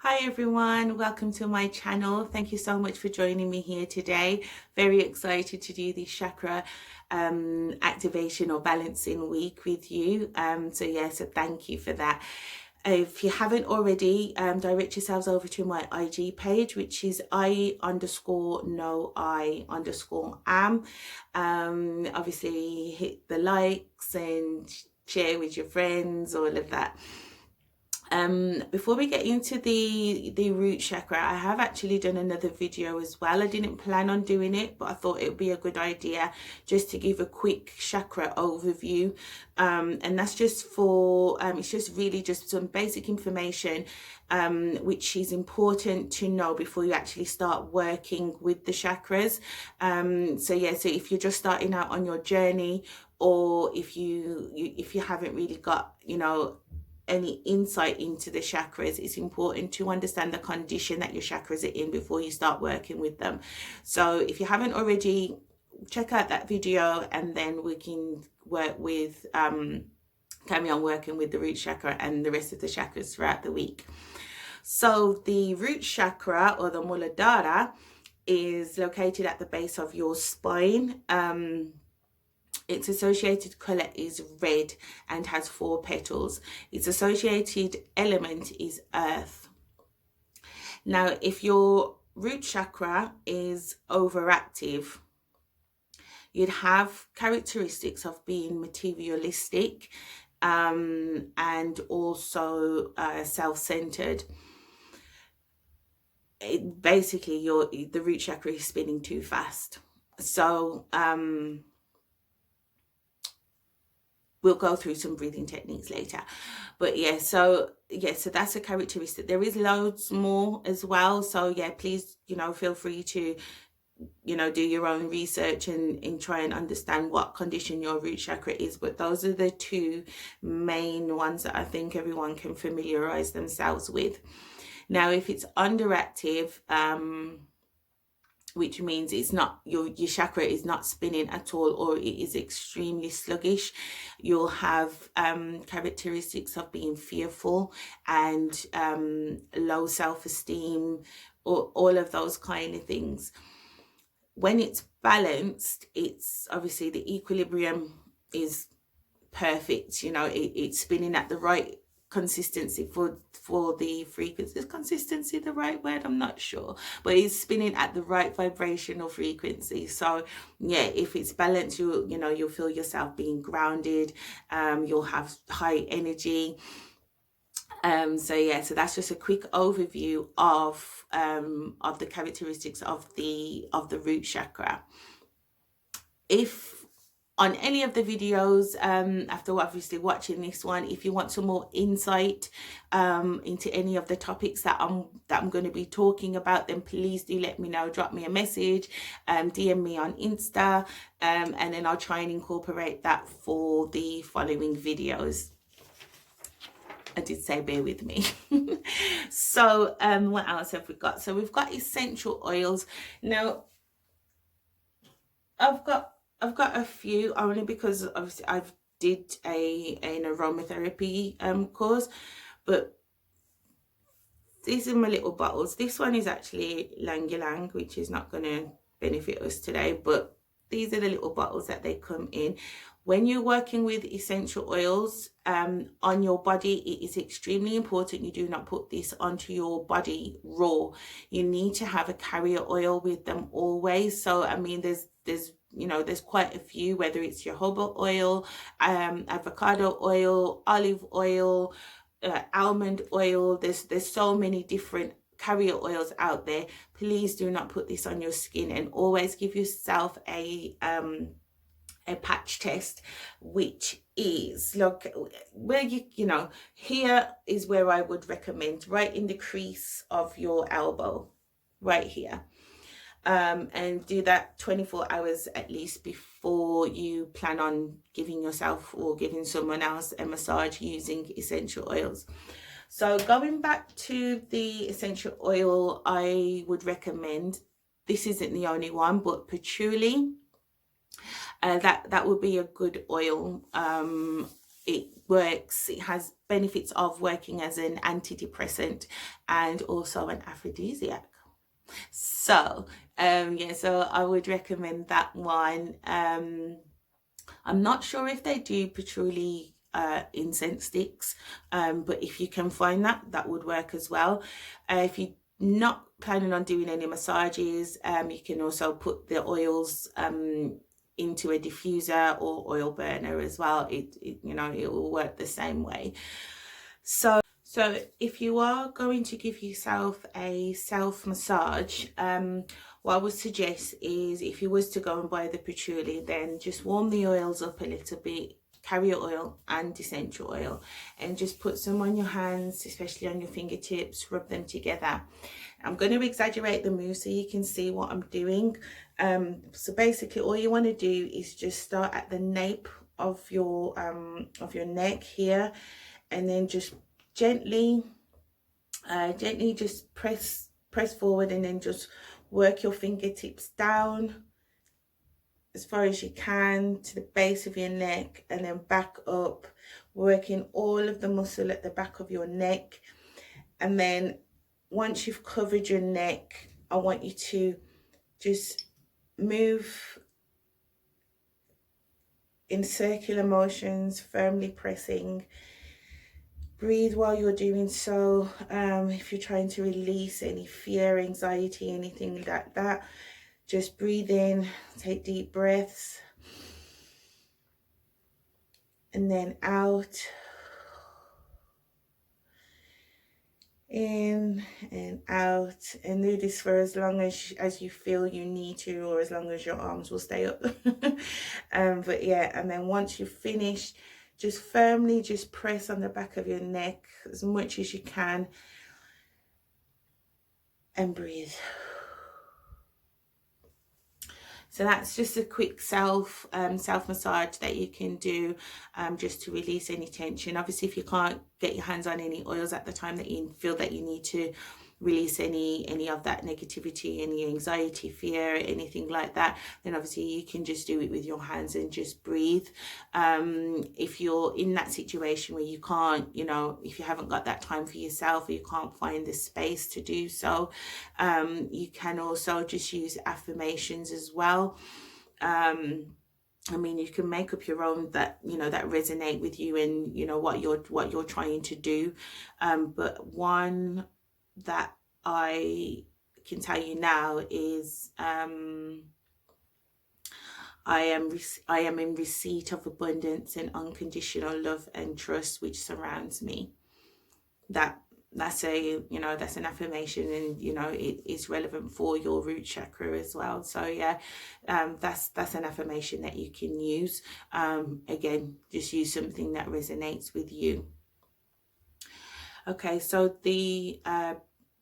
Hi everyone, welcome to my channel. Thank you so much for joining me here today. Very excited to do this chakra activation or balancing week with you. So thank you for that. If you haven't already, direct yourselves over to my IG page, which is I_know_I_am. Obviously hit the likes and share with your friends, all of that. Before we get into the root chakra, I have actually done another video as well. I didn't plan on doing it, but I thought it would be a good idea just to give a quick chakra overview. And that's just for it's just really just some basic information which is important to know before you actually start working with the chakras. So if you're just starting out on your journey, or if you haven't really got any insight into the chakras, it's important to understand the condition that your chakras are in before you start working with them. So if you haven't already, check out that video and then we can work with carry on working with the root chakra and the rest of the chakras throughout the week. So the root chakra, or the Muladhara, is located at the base of your spine. Its associated color is red and has 4 petals. Its associated element is earth. Now, if your root chakra is overactive, you'd have characteristics of being materialistic and also self-centered. Basically, the root chakra is spinning too fast. So we'll go through some breathing techniques later, but so that's a characteristic. There is loads more as well, so please feel free to do your own research and try and understand what condition your root chakra is, but those are the 2 main ones that I think everyone can familiarize themselves with. Now, if it's underactive, which means it's not your chakra is not spinning at all, or it is extremely sluggish, you'll have characteristics of being fearful and low self-esteem, or all of those kind of things. When it's balanced, it's obviously the equilibrium is perfect. It's spinning at the right consistency for the frequency. Is consistency the right word? I'm not sure, but it's spinning at the right vibrational frequency. So if it's balanced, you'll feel yourself being grounded. You'll have high energy. So that's just a quick overview of the characteristics of the root chakra. If on any of the videos, after obviously watching this one, if you want some more insight into any of the topics that I'm going to be talking about, then please do let me know. Drop me a message, DM me on Insta, and then I'll try and incorporate that for the following videos. I did say bear with me. So what else have we got? So we've got essential oils. Now I've got a few, only because obviously I've did an aromatherapy course, but these are my little bottles. This one is actually Lang Ylang, which is not going to benefit us today, but these are the little bottles that they come in. When you're working with essential oils on your body, it is extremely important you do not put this onto your body raw. You need to have a carrier oil with them always. So I mean, there's quite a few, whether it's jojoba oil, avocado oil, olive oil, almond oil. There's so many different carrier oils out there. Please do not put this on your skin, and always give yourself a patch test, which is look where here is where I would recommend, right in the crease of your elbow, right here. And do that 24 hours at least before you plan on giving yourself or giving someone else a massage using essential oils. So going back to the essential oil, I would recommend, this isn't the only one, but patchouli. That would be a good oil. it has benefits of working as an antidepressant and also an aphrodisiac. So yeah, so I would recommend that one. I'm not sure if they do patchouli incense sticks, but if you can find that, that would work as well. If you're not planning on doing any massages, you can also put the oils into a diffuser or oil burner as well. You know, it will work the same way. So if you are going to give yourself a self massage, what I would suggest is, if you was to go and buy the patchouli, then just warm the oils up a little bit, carrier oil and essential oil, and just put some on your hands, especially on your fingertips, rub them together. I'm going to exaggerate the move so you can see what I'm doing. So basically all you want to do is just start at the nape of your neck here, and then just gently just press forward, and then just work your fingertips down as far as you can to the base of your neck, and then back up, working all of the muscle at the back of your neck. And then once you've covered your neck, I want you to just move in circular motions, firmly pressing. Breathe while you're doing so. If you're trying to release any fear, anxiety, anything like that, just breathe in, take deep breaths, and then out. In and out, and do this for as long as you feel you need to, or as long as your arms will stay up. But yeah, and then once you've finished, just firmly just press on the back of your neck as much as you can, and breathe. So that's just a quick self massage that you can do, just to release any tension. Obviously, if you can't get your hands on any oils at the time that you feel that you need to release any of that negativity, any anxiety, fear, anything like that, then obviously you can just do it with your hands and just breathe. If you're in that situation where you can't, you know, if you haven't got that time for yourself, or you can't find the space to do so, you can also just use affirmations as well. I mean, you can make up your own that, you know, that resonate with you and, you know, what you're trying to do. But one that I can tell you now is, I am in receipt of abundance and unconditional love and trust which surrounds me. That's a, you know, that's an affirmation, and you know it is relevant for your root chakra as well. So yeah, that's an affirmation that you can use. Again, just use something that resonates with you. Okay, so the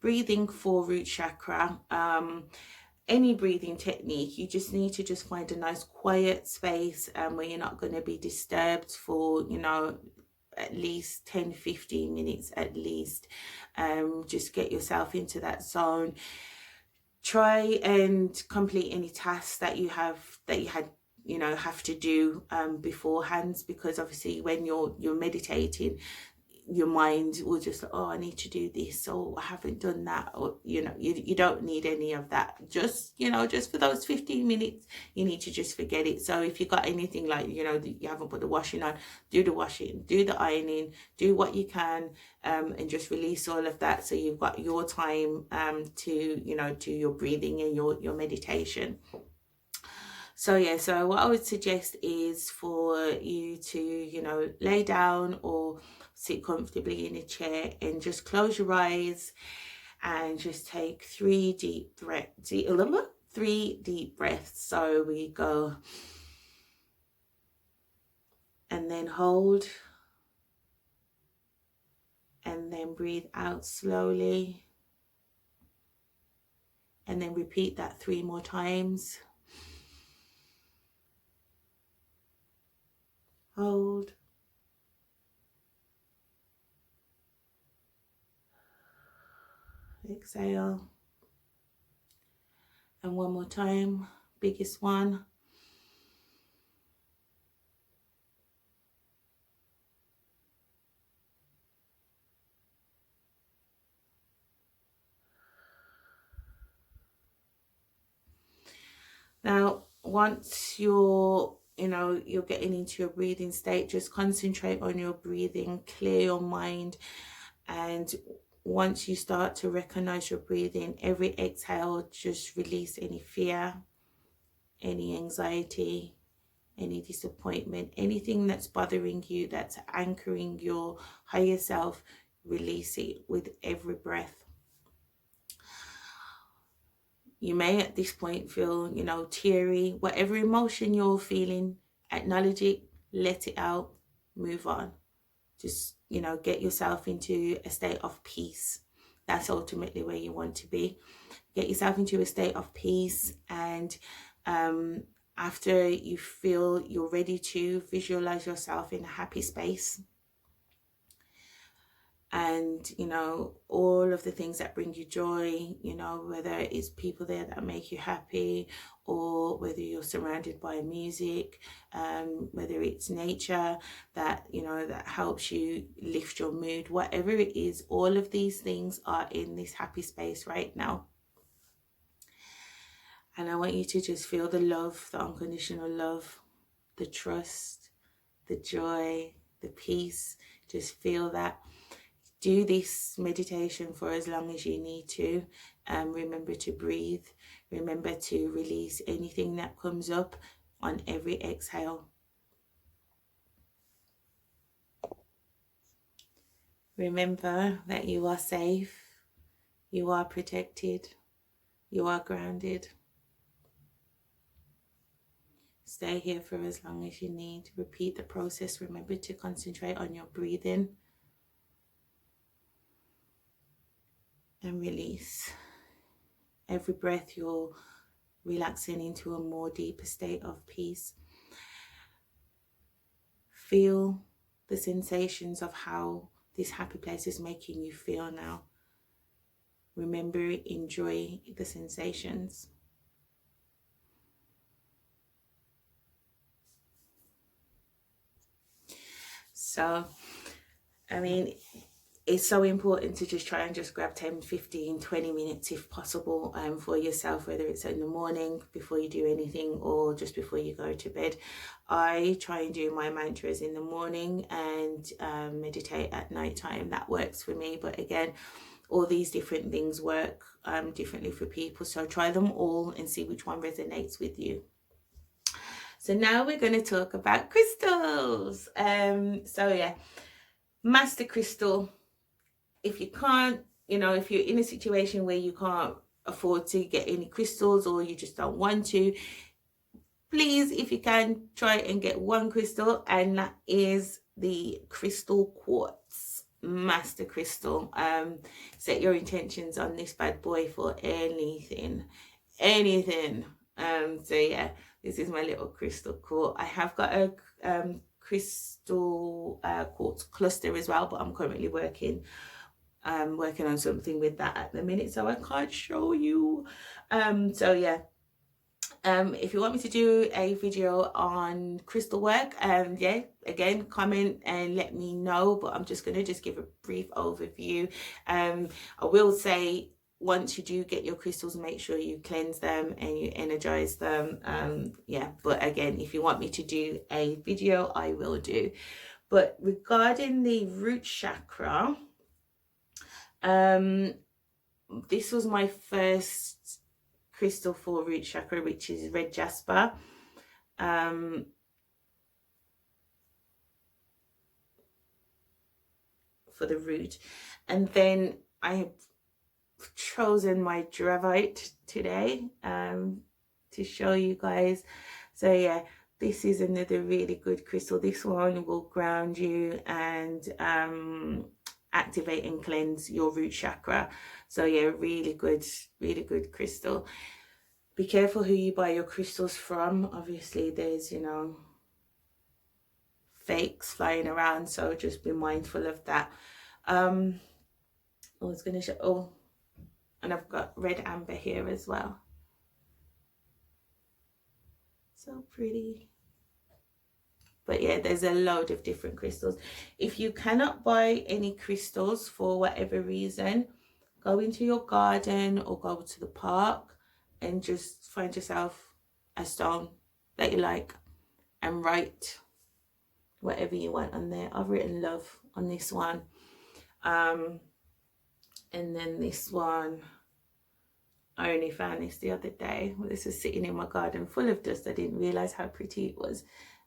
breathing for root chakra, any breathing technique, you just need to just find a nice quiet space where you're not going to be disturbed for, you know, at least 10-15 minutes at least. Just get yourself into that zone. Try and complete any tasks that you had, you know, have to do beforehand, because obviously when you're meditating, your mind will just, oh, I need to do this, or I haven't done that, or you know, you don't need any of that. Just, you know, just for those 15 minutes you need to just forget it. So if you got anything like, you know, you haven't put the washing on, do the washing, do the ironing, do what you can, and just release all of that, so you've got your time to, you know, do your breathing and your meditation. So yeah, so what I would suggest is for you to, you know, lay down or sit comfortably in a chair and just close your eyes and just take 3 deep breaths. So we go, and then hold, and then breathe out slowly, and then repeat that 3 more times. Hold, exhale, and one more time, biggest one. Now, once you're getting into your breathing state, just concentrate on your breathing, clear your mind. And once you start to recognize your breathing, every exhale, just release any fear, any anxiety, any disappointment, anything that's bothering you, that's anchoring your higher self. Release it with every breath. You may at this point feel, teary, whatever emotion you're feeling, acknowledge it, let it out, move on. Just, get yourself into a state of peace. That's ultimately where you want to be. Get yourself into a state of peace, and after you feel you're ready to visualize yourself in a happy space, and all of the things that bring you joy, whether it's people there that make you happy, or whether you're surrounded by music, whether it's nature that that helps you lift your mood, whatever it is, all of these things are in this happy space right now. And I want you to just feel the love, the unconditional love, the trust, the joy, the peace. Just feel that. Do this meditation for as long as you need to. Remember to breathe. Remember to release anything that comes up on every exhale. Remember that you are safe. You are protected. You are grounded. Stay here for as long as you need. Repeat the process. Remember to concentrate on your breathing. And release. Every breath you're relaxing into a more deeper state of peace. Feel the sensations of how this happy place is making you feel now. Remember, enjoy the sensations. So, it's so important to just try and just grab 10, 15, 20 minutes if possible for yourself, whether it's in the morning before you do anything or just before you go to bed. I try and do my mantras in the morning and meditate at night time. That works for me. But again, all these different things work differently for people. So try them all and see which one resonates with you. So now we're going to talk about crystals. Master crystal. If you can't, if you're in a situation where you can't afford to get any crystals or you just don't want to, please, if you can, try and get one crystal, and that is the crystal quartz master crystal. Set your intentions on this bad boy for anything. So yeah, this is my little crystal quartz. I have got a crystal quartz cluster as well, but I'm currently working on something with that at the minute, so I can't show you. If you want me to do a video on crystal work, again, comment and let me know, but I'm just going to give a brief overview. I will say, once you do get your crystals, make sure you cleanse them and you energize them. But again, if you want me to do a video, I will do. But regarding the root chakra, this was my first crystal for root chakra, which is red jasper. For the root, and then I have chosen my dravite today to show you guys. So yeah, this is another really good crystal. This one will ground you and activate and cleanse your root chakra. So yeah, really good crystal. Be careful who you buy your crystals from. Obviously there's fakes flying around, so just be mindful of that. I was going to show, and I've got red amber here as well. So pretty. But yeah, there's a load of different crystals. If you cannot buy any crystals for whatever reason, go into your garden or go to the park and just find yourself a stone that you like and write whatever you want on there. I've written love on this one. And then this one, I only found this the other day. This was sitting in my garden full of dust. I didn't realize how pretty it was.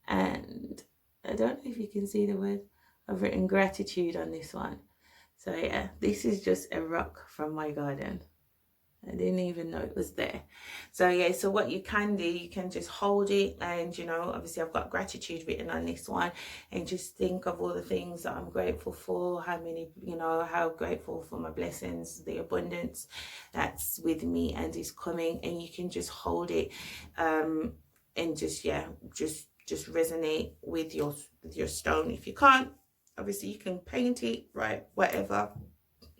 And I don't know if you can see the word. I've written gratitude on this one. So yeah, this is just a rock from my garden. I didn't even know it was there. So yeah, so what you can do, you can just hold it, and you know, obviously I've got gratitude written on this one, and just think of all the things that I'm grateful for, how many, you know, how grateful for my blessings, the abundance that's with me and is coming. And you can just hold it and just, yeah, just resonate with your stone. If you can't, obviously you can paint it, right, whatever,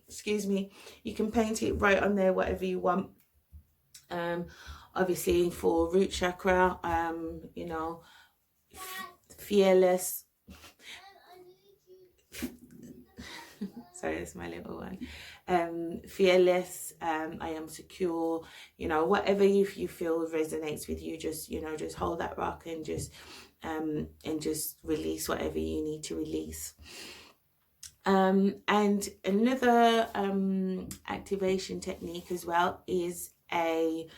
excuse me, you can paint it right on there, whatever you want. Obviously for root chakra, you know, fearless. Sorry, it's my little one. Fearless, I am secure, you know, whatever you feel resonates with you, just, you know, just hold that rock and just release whatever you need to release. And another activation technique as well is a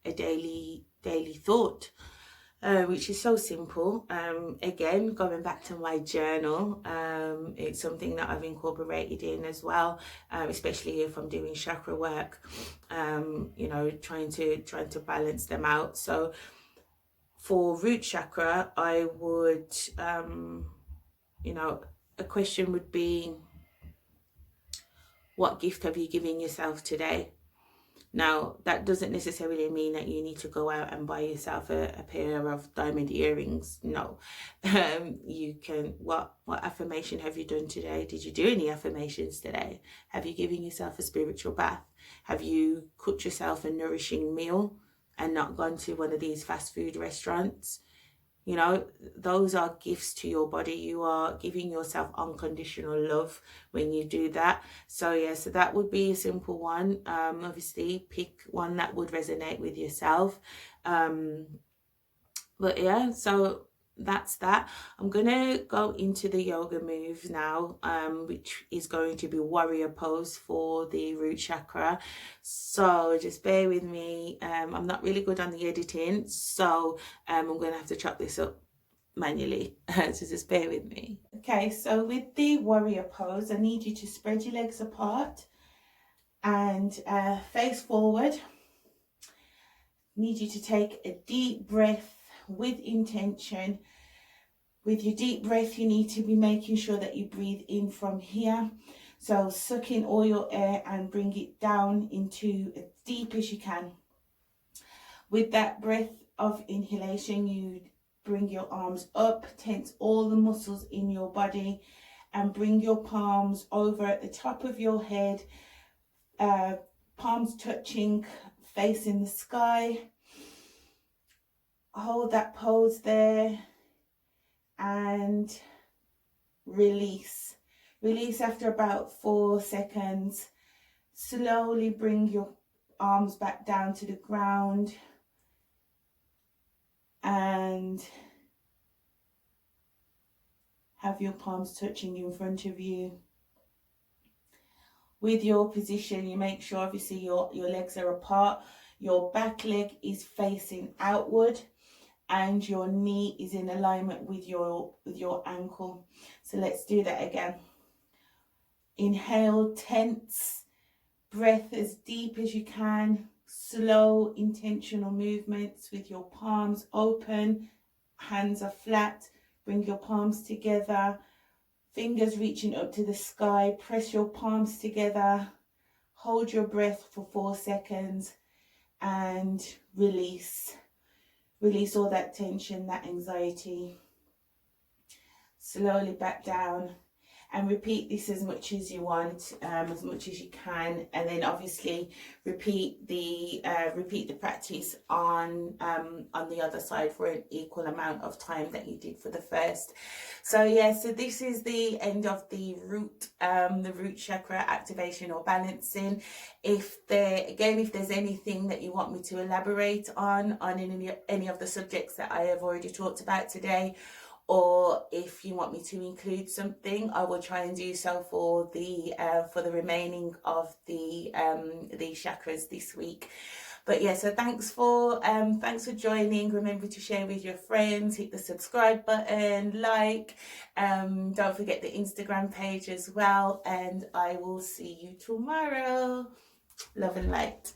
daily thought, which is so simple. Again, going back to my journal, it's something that I've incorporated in as well, especially if I'm doing chakra work, you know, trying to balance them out. So for root chakra, I would, you know, a question would be, what gift have you given yourself today? Now, that doesn't necessarily mean that you need to go out and buy yourself a pair of diamond earrings. No. You can, what affirmation have you done today? Did you do any affirmations today? Have you given yourself a spiritual bath? Have you cooked yourself a nourishing meal and not gone to one of these fast food restaurants? You know, those are gifts to your body. You are giving yourself unconditional love when you do that. So yeah, so that would be a simple one. Obviously pick one that would resonate with yourself. But yeah, so that's that. I'm gonna go into the yoga moves now, which is going to be warrior pose for the root chakra. So just bear with me. I'm not really good on the editing, so I'm gonna have to chop this up manually. So just bear with me. Okay, so with the warrior pose, I need you to spread your legs apart and face forward. Need you to take a deep breath with intention. With your deep breath, you need to be making sure that you breathe in from here. So suck in all your air and bring it down into as deep as you can. With that breath of inhalation, you bring your arms up, tense all the muscles in your body, and bring your palms over at the top of your head, palms touching, facing the sky. Hold that pose there and release. Release after about 4 seconds. Slowly bring your arms back down to the ground and have your palms touching in front of you. With your position, you make sure obviously your legs are apart. Your back leg is facing outward and your knee is in alignment with your ankle. So let's do that again. Inhale, tense, breath as deep as you can, slow intentional movements with your palms open, hands are flat, bring your palms together, fingers reaching up to the sky, press your palms together, hold your breath for 4 seconds and release. Release all that tension, that anxiety. Slowly back down. and repeat this as much as you want, as much as you can, and then obviously repeat the practice on the other side for an equal amount of time that you did for the first. So yeah, so this is the end of the root chakra activation or balancing. If there's anything that you want me to elaborate on any of the subjects that I have already talked about today, or if you want me to include something, I will try and do so for the remaining of the chakras this week. But yeah, so thanks for joining. Remember to share with your friends, hit the subscribe button, like, don't forget the Instagram page as well, and I will see you tomorrow. Love and light.